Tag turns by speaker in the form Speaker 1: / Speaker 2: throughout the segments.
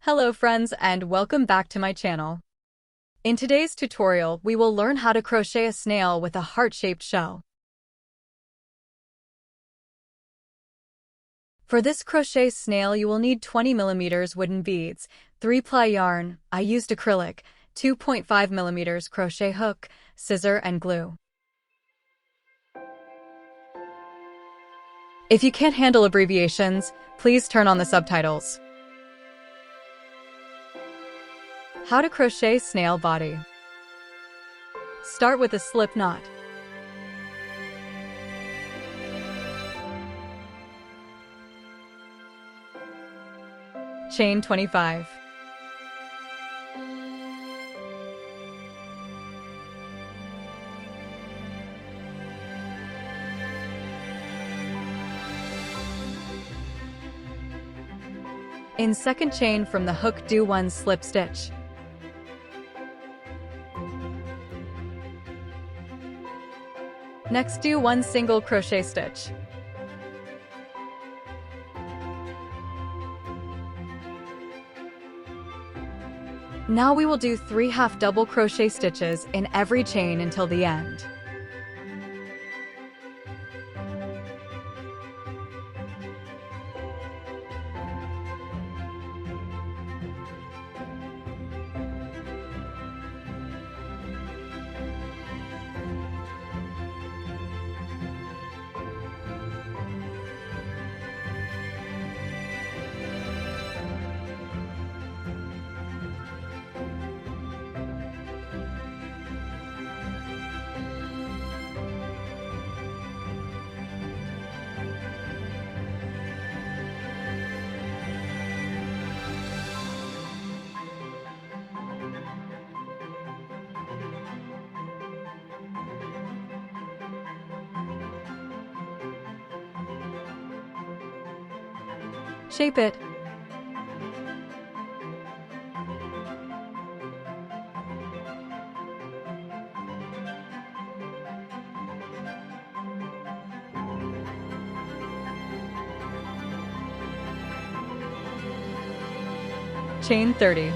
Speaker 1: Hello friends and welcome back to my channel. In today's tutorial, we will learn how to crochet a snail with a heart-shaped shell. For this crochet snail, you will need 20mm wooden beads, 3-ply yarn, I used acrylic, 2.5mm crochet hook, scissor and glue. If you can't handle abbreviations, please turn on the subtitles. How to crochet snail body. Start with a slip knot. Chain 25. In second chain from the hook, do 1 slip stitch. Next, do 1 single crochet stitch. Now we will do 3 half double crochet stitches in every chain until the end. Shape it. Chain 30.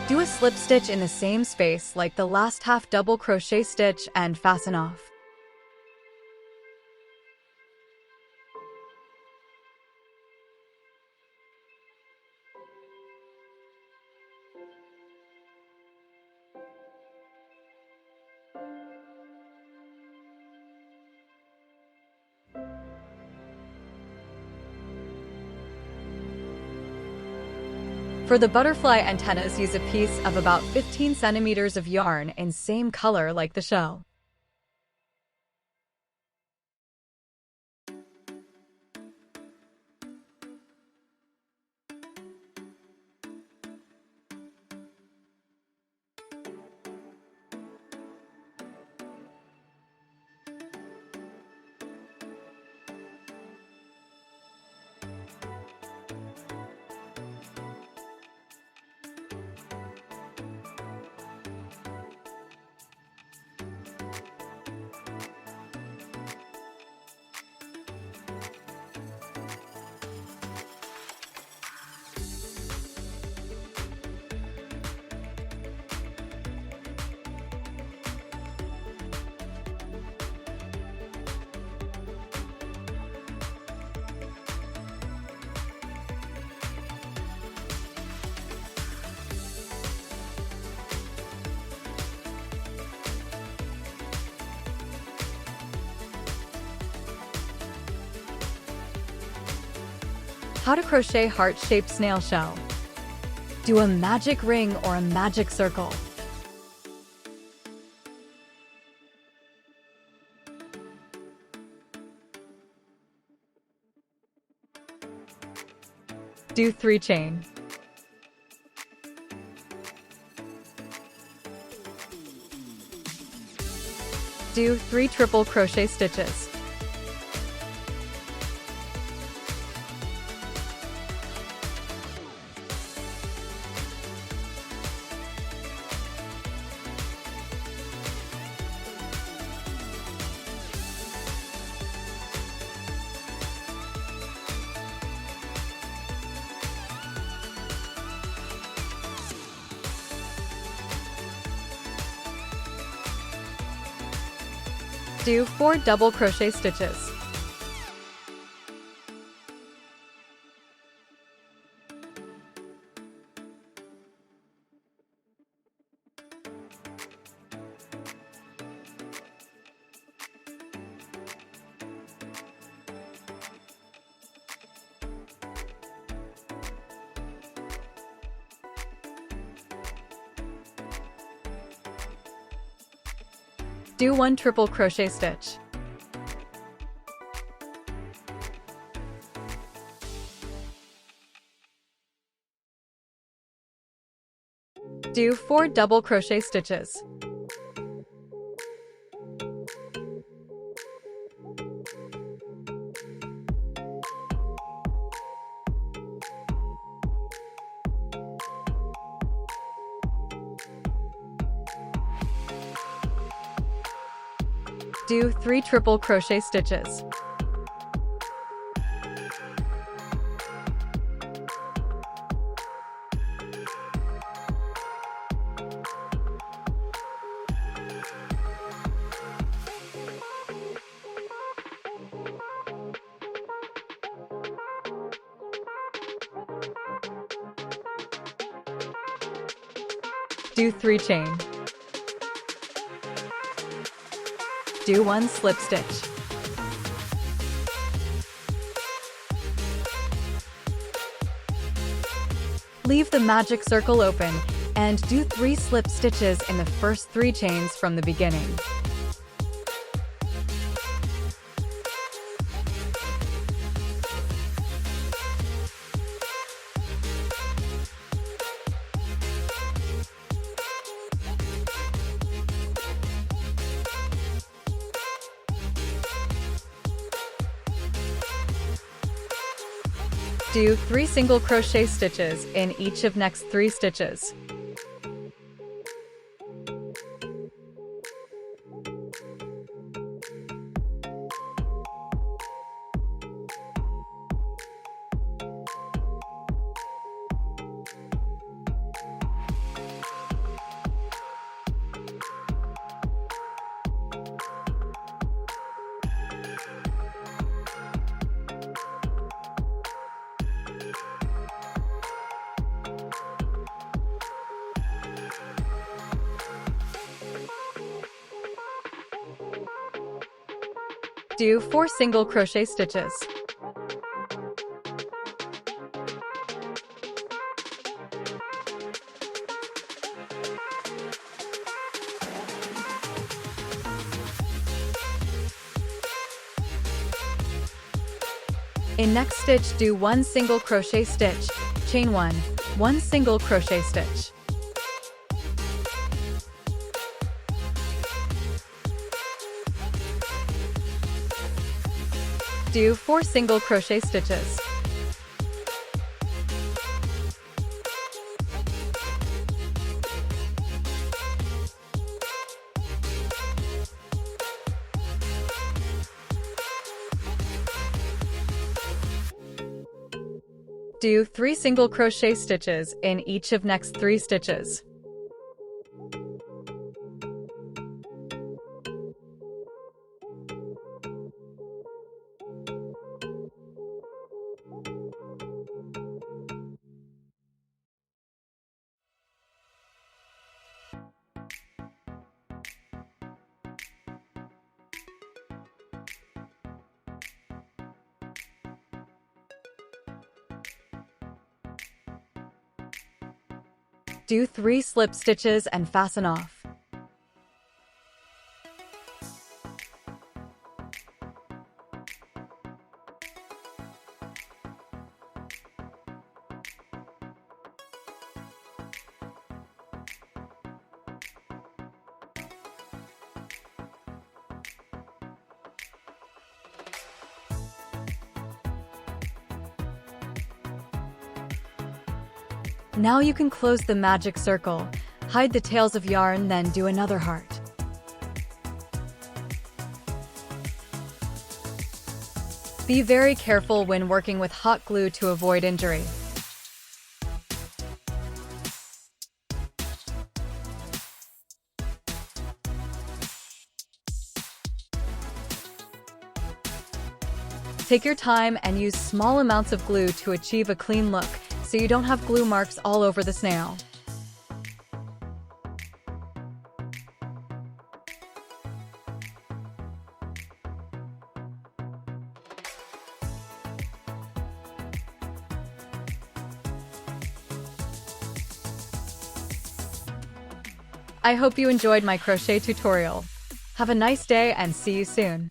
Speaker 1: Do a slip stitch in the same space like the last half double crochet stitch and fasten off. For the butterfly antennas, use a piece of about 15 centimeters of yarn in same color like the shell. How to crochet heart-shaped snail shell. Do a magic ring or a magic circle. Do 3 chain. Do 3 triple crochet stitches. Do 4 double crochet stitches. Do 1 triple crochet stitch. Do 4 double crochet stitches. Do 3 triple crochet stitches. Do 3 chain. Do 1 slip stitch. Leave the magic circle open and do 3 slip stitches in the first 3 chains from the beginning. Do 3 single crochet stitches in each of next 3 stitches. Do 4 single crochet stitches. In next stitch, do 1 single crochet stitch, chain 1, 1 single crochet stitch. Do 4 single crochet stitches. Do 3 single crochet stitches in each of next 3 stitches. Do 3 slip stitches and fasten off. Now you can close the magic circle, hide the tails of yarn, then do another heart. Be very careful when working with hot glue to avoid injury. Take your time and use small amounts of glue to achieve a clean look, so you don't have glue marks all over the snail. I hope you enjoyed my crochet tutorial. Have a nice day and see you soon.